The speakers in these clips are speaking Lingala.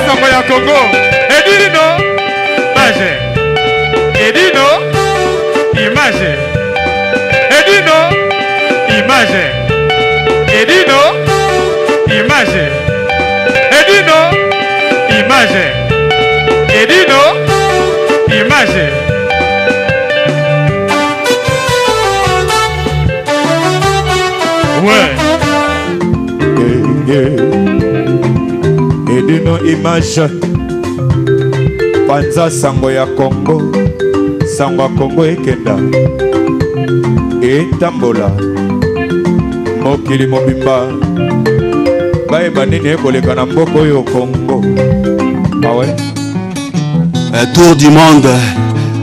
sango ya Congo. Edino, image. Edino, image. Edino, image. Edino, image. Edino, image. Edino, image. Ouais. Edino image. Panza sango ya Congo. Sango ya Congo ekenda. Etambola. Mokili mobimba. Baeba nini ekoleka na mboko yo Congo. Ah ouais. Tour du monde.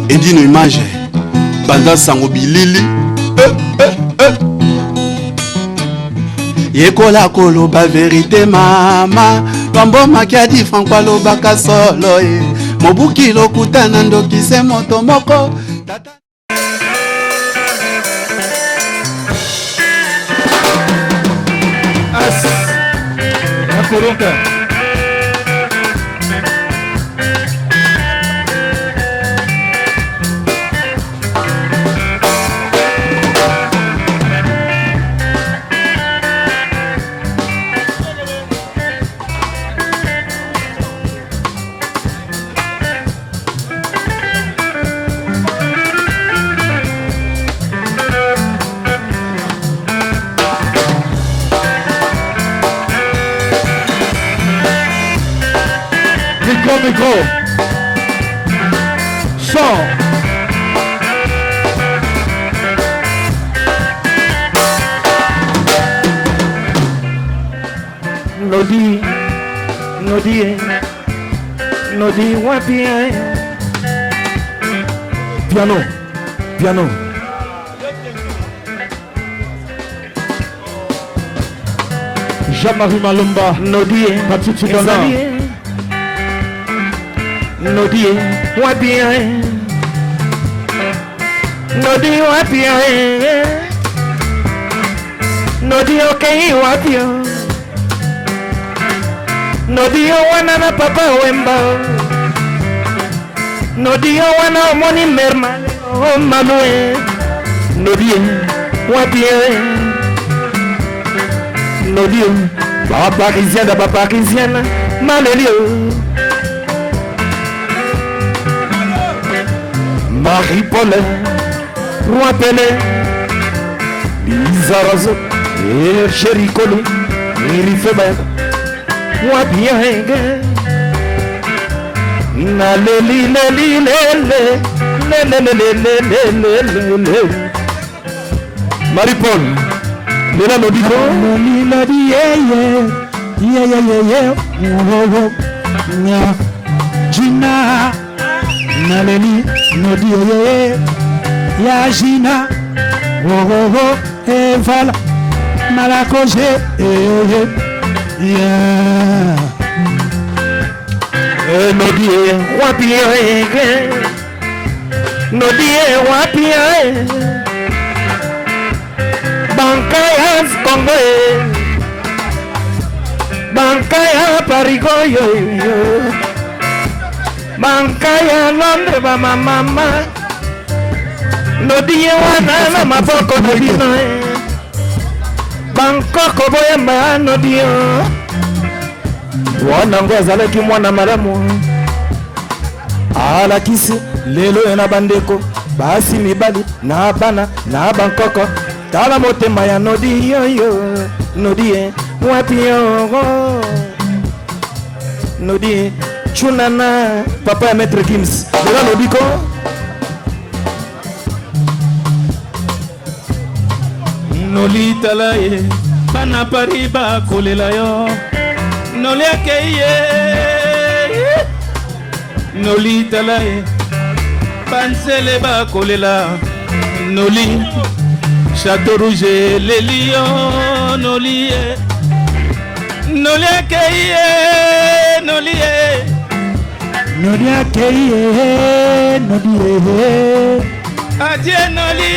Edino image. Panza sango bilili. Yekola koloba vérité mama Pambo makiadi Franco alobaka solo Mobuki lokutana ndokise moto moko As Nakoronka Micro. Son. Nodi, wapi piano. Jean-Marie Malumba. Nodi, Mathieu Dona. Nodi, wapi Nodi, okay, wapi Nodi, wana na papa wemba Nodi, wana omoni merma oh manue Nodi, wapi Nodi, papa Parisienne Malelio Marie-Paul, Roi Pelé, Lisa Rosso, et Chéri Colli, Iri Feber, Roi Biengue, Na Leli, Marie-Paul, Léla Lodiko, Gina, Naleli, Nodi, ya Gina, Eval, Malakoje, Nodi, wapi Nodi, wapi Bankaya Congo, Bankaya Parigoyo. Bankaya Londres ba mama Nodi wana na maboko nodino Bangkok boyamba nodi wana ngoza ki mwana malamu ala kisi lelo na bandeko basi mibali na bana na Bangkok tala motema ya nodi yo nodi wapi yo nodi Chunana, papa et maître Gims. Déjà Lobiko. Noli talaye, bana pariba kolela yo. Noli akeye, noli talaye, pansele ba kolela. Noli, Château Rouge, les lions, noli, noli akeye, noli. Nodi akeye, nodi adieu nodi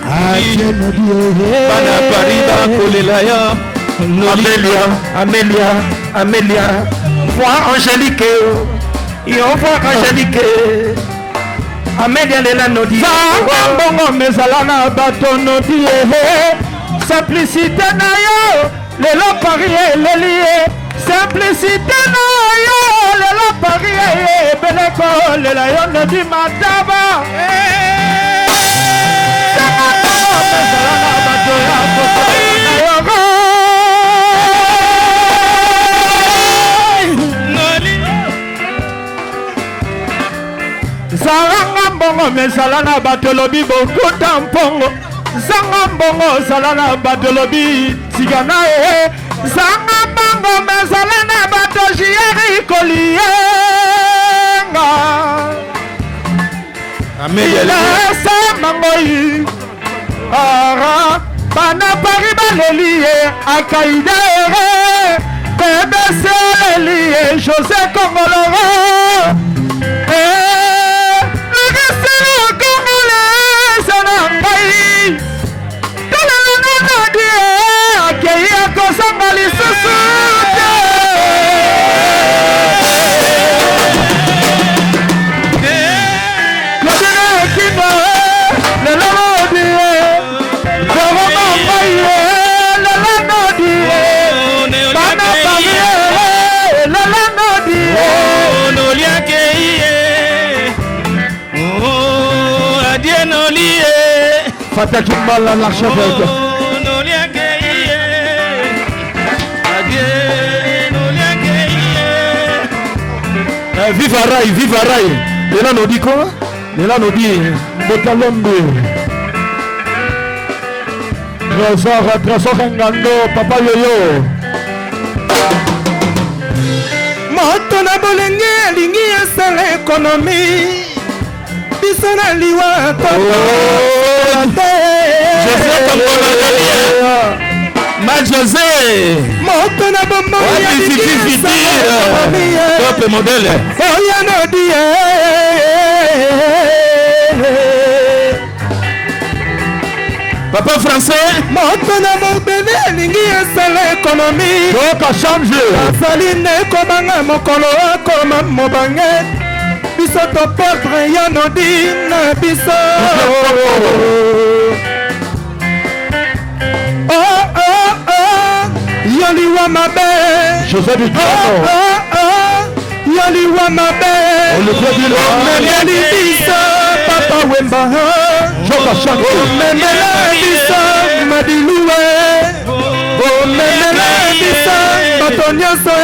adieu nodi bana pariba kolela yo Amélia, vois Angélique, et on voit Angélique. Amélia lela nodi. Bongo mezalana bato nodi simplicité na yo, lelo parier lelie. Simplicité na yo, lelo parier beleko lela yo nodi mataba. Mezalana bato ya Zanga mbongo mesalana batolobi bokuta mpongo. Zanga mbongo salana batolobi tigana Zanga mbongo mesalana batojieri kolienga. Amélia Samangoi Ara Bana Pariba Lelie Akaïda BBC Lelie José Kongoloro Fata Kimbala l'archevêque. Viva Rai, viva Rai. Lela nous dit quoi? Lela nous dit Botalombe. Trésor Ngando, Papa Yoyo. Moto na bolenge lingi esala économie. Bisona liwa José Moto na bombo ya top modèle Oya no die Papa français Moto na mobele lingi esala économie Toka change Saline kobanga mokolo akoma mobange Biso to perdre ya no di na biso Yoliwa mabe José du Toronto Yoliwa mabe Yoli bisa Papa Wemba Joka Chanko Memele bisa Madiloué Memele bisa Batonyoso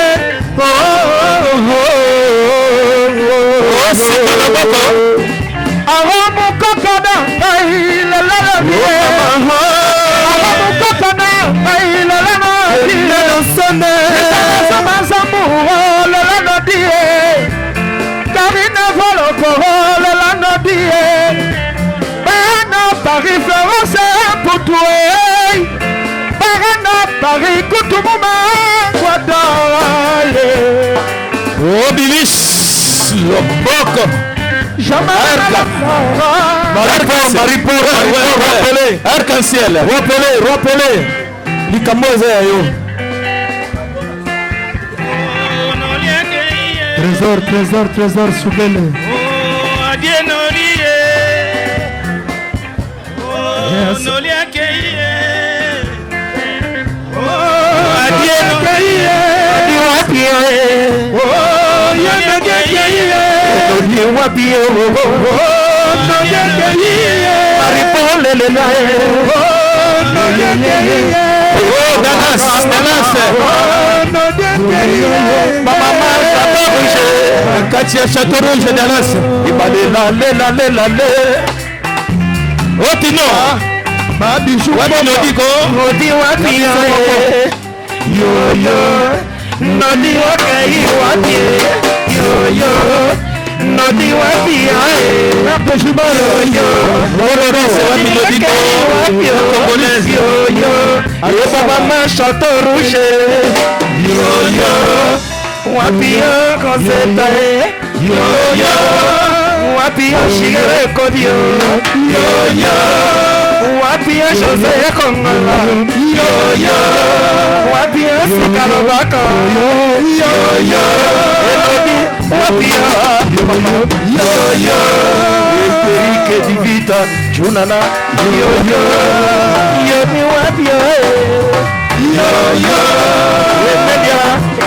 Awa mukoko da Ngai lalala vie Awa mukoko da Ngai lalala Sonne Samazamuro Lolano die Karina Voloko Lolano die Bana Paris Florence Poutoué Bana Paris Koutoumoma Guadale Obilis Loboko Jamarca Rappelez Arc-en-ciel Rappelez Likamoze yo Trésor Soubele Adie Nolie Nolie Keye Adie Nolie Nolie Keye Maripole Danas Mama Château Rouge Katia Château Rouge Danas Ibale la Otino Babijou Wabinodiko Odi wapi Yo Nodi wapi wapi Yo Nodi wapi Babijou Yo Wabinodiko Congolaise Yo Baba Château Rouge Yo Wapi Conceta Yo Wapi Chigere Kodio Yo Wapi José Kongola Yo Wapi sikalobaka yoyo elobi wapia yoyo eperike divita junana yoyo yomi wapia yoyo emedia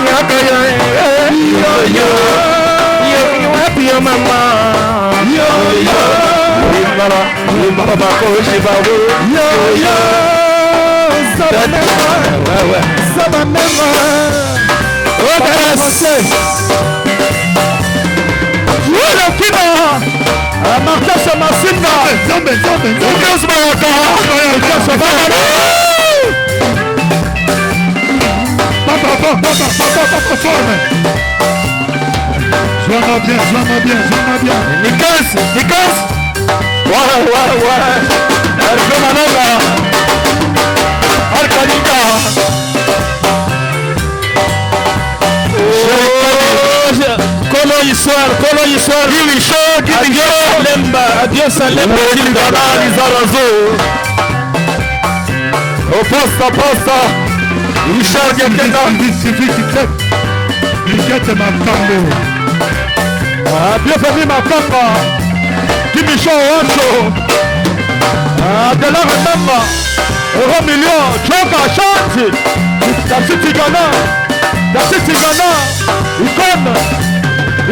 nyakayo yoyo yomi wapia mama yoyo Mama bakoshi bawo yoyo Saba mema Wala kina Marta sama singa Zombe Ukas baraka Ukas baraka Papa forme Sois-moi bien Nikas Ouais Arfe mananga Arkanika Kolo histoire Gili show Adieu Salemba Silgana Lizarazo Posta Richard Yakena Likete Makambo Adieu famille Makamba Kimisho Wancho Adela Remember Euro million Joka Shanti Dasi Tigana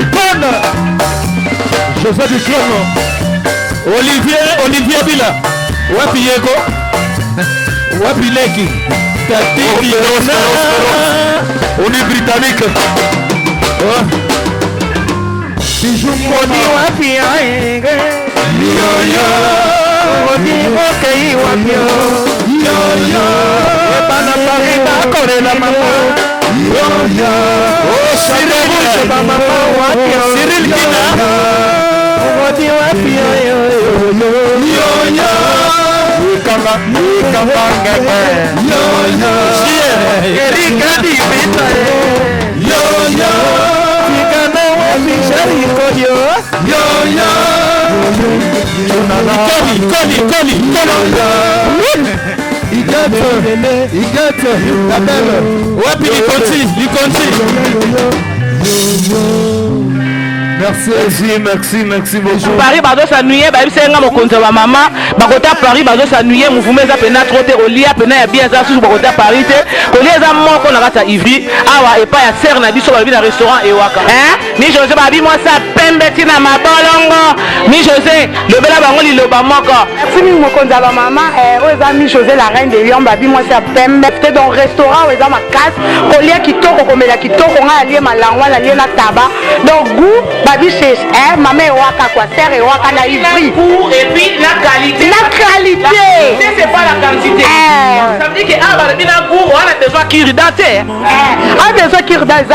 Icône José Ducrono Olivier Bila Wapi Yego Wapi Leki Tati Bidona Oli Britannique Bijou Moni Wapi Aenge Yoyo Odi Okei Wapi Yoyo Ebana Parida Kore la mama Yoyo Cyril Kina Odi Wapi Yoyo Ikamba Ngebe Yoyo Erika Dibita Yoyo Ikamba Wapi Shariko Yoyo Koli Igete Tabelle Wapi Likonti Merci beaucoup. Paris bazo s'ennuyer, ba bisenga mokonzo ba mama, ba kota Paris bazo s'ennuyer, mouvement za pena trop te olia pena ya bien za sous ba kota Paris te. Kolia za moko na kata Ivry, awa epa ya serre na biso ba bi na restaurant Ewaka. Mi José ba bi moi ça pembe tina mabolongo. Mi José, le bela bango li loba moko. Merci mi mokonzo ba mama, oza mi José la reine de Lyon ba bi moi ça pembe. C'était dans restaurant oza ma casse, kolia kitoko komela kitoko nga alie malangwa la lie na taba. Donc goût Babi c'est maman Ewaka quoi, serre Ewaka na Ivry. Et puis la qualité. C'est pas la quantité. Ça veut dire que ah bah bien goût, on a besoin kiridate. On a besoin kiridate.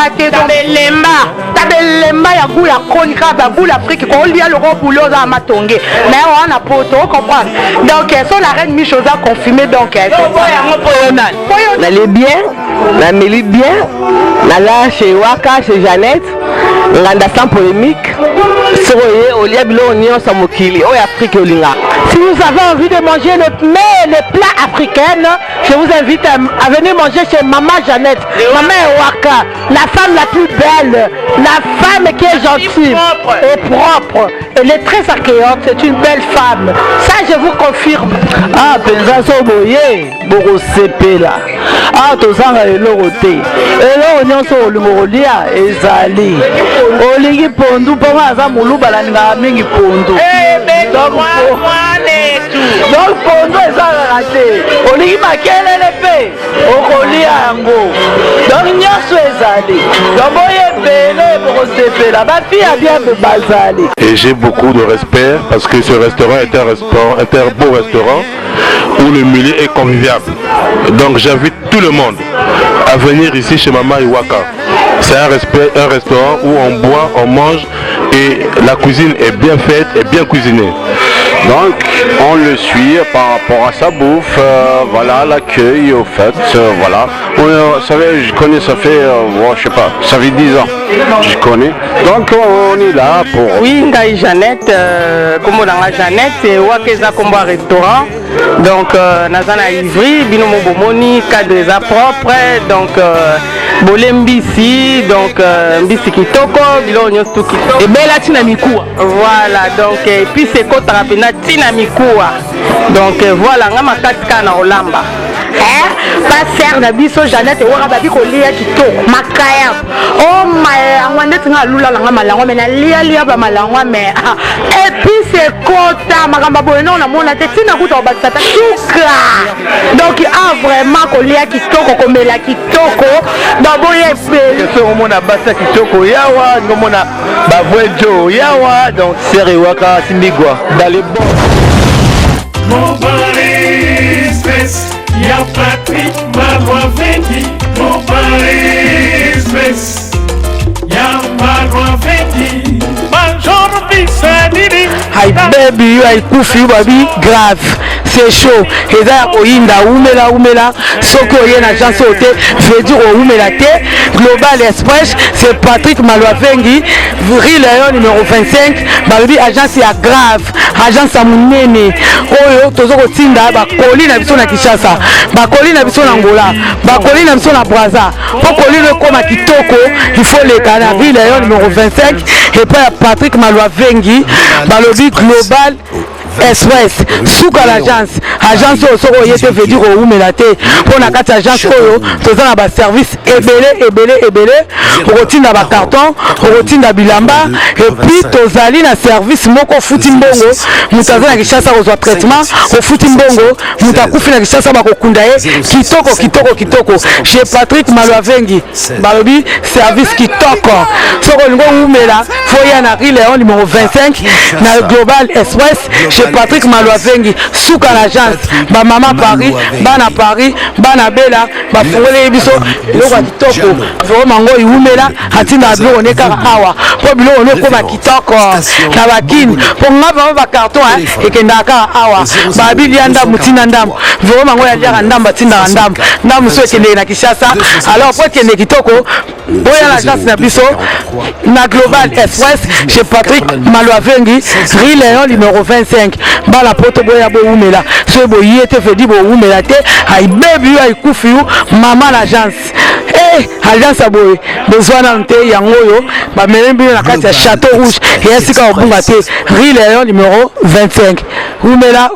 Tabelemba ya goût la chronique ba goût l'Afrique qu'on lia le gros boulot à Matongé. Mais on a poto, on comprend. Donc son la reine Michosa confirmé donc N'allez bien, la mêlée bien. Nala chez Ewaka, chez Jeannette. Nganda sans polémique. Soye, Olia Bilo, Onion, Samokili, Oya Afrique Olinga. Si vous avez envie de manger les plats africains, je vous invite à venir manger chez Maman Jeannette. Maman Ewaka, la femme la plus belle, la femme qui est gentille et propre. Elle est très accueillante, c'est une belle femme. Ça, je vous confirme. Ah, Penza Soboye, Boro Sepela. Ah, Tozanga et Loroté. Et là, on y a Limolia et Zali. Oligi Pondu, Poma Moulou Balanga, Mingi Pondu. Donc, Pondu est raté. Oligi Makele Lepe, Okolia Ango. Donc, Nyasu et Zali. Donc, Boye Bele, Boro Sepela. Ma fille a bien de Bazali. Et j'ai beaucoup de respect parce que ce restaurant est un beau restaurant où le milieu est convivial. Donc j'invite tout le monde à venir ici chez Maman Ewaka. C'est un restaurant où on boit, on mange et la cuisine est bien faite et bien cuisinée. Donc on le suit par rapport à sa bouffe, voilà, l'accueil au fait, voilà. Vous savez, je connais, ça fait, je sais pas, ça fait 10 ans, je connais. Donc on est là pour... Oui, Ngaï Jeannette, comme on a Jeannette, c'est Wakeza Combo restaurant. Donc Nazana Ivry, Binomo Bomoni, cadre propre, donc Bolembisi, donc Mbisi Kitoko, Bilonyo Kitoko. Et Bella Tinamikua. Voilà, donc et puis c'est Kotarapena Tinamikua. Donc voilà, Ngama Katkana Olamba. Pas serre na biso Jeannette waka babi ko lia kitoko makaya oh my angwandet nga lula nga malango mais na lia ba malango mais et puis c'est kota makamba bono na mona te tina kuta ba tata tuka donc vraiment ko lia kitoko ko mela kitoko donc boye pe so mona basa kitoko yawa ngomona ba vojo yawa donc serre waka simbigwa dans les bons. Mon Paris Space, y'a Patrick Malois Vendi. Mon Paris Space, y'a Malois Vendi. Major Bissadini. Hi baby, you are kufi baby grave. C'est chaud. Et ça oyinda umela soko yena agence ote veut dire umela te Global Express c'est Patrick Malois Vengi Rue Léon numéro 25 baby agence ya grave agence ya munene oyo tozoko tinda ba koli na biso na Kinshasa ba koli na biso na Angola ba koli na biso na Brazza pour koli le koma kitoko il faut les canards Rue Léon numéro 25 et puis Patrick Malois Vengi balobi Global Express souka l'agence soko yete veut dire ou melate pour na kati agence oyo toza na ba service ebele rotinda ba carton rotinda bilamba et puis tozali na service moko futi mbongo mutaza na Kinshasa ko traitement au futi mbongo mutakufi na Kinshasa ba kokunda ye kitoko chez Patrick Malois Vengi balobi service kitoko soko ngo umela foya na Rue Léon numéro 25 na Global Express chez Patrick Malois Vengi souka l'agence ba mama Paris bana bela ba fongole biso loko kitoko vraiment ngo iumela atinda bilo ne kaka awa po bilo ne ko ba kitoko na bakini po ngaba ba carton ekenda kaka awa ba bilianda mutina ndam vraiment ngo ya lia ndamba tinda ndam so ekende na Kinshasa alors po ekende kitoko boya l'agence na biso na Global Express chez Patrick Malois Vengi Rue Léon numéro 25 bala poto boya bo umela so bo yete fedi bo umela te ay baby ay kufiu mama l'agence agence aboye besoin nante yango yo ba melembi na kati ya Château Rouge et esika obunga te Rue Léon numéro 25 umela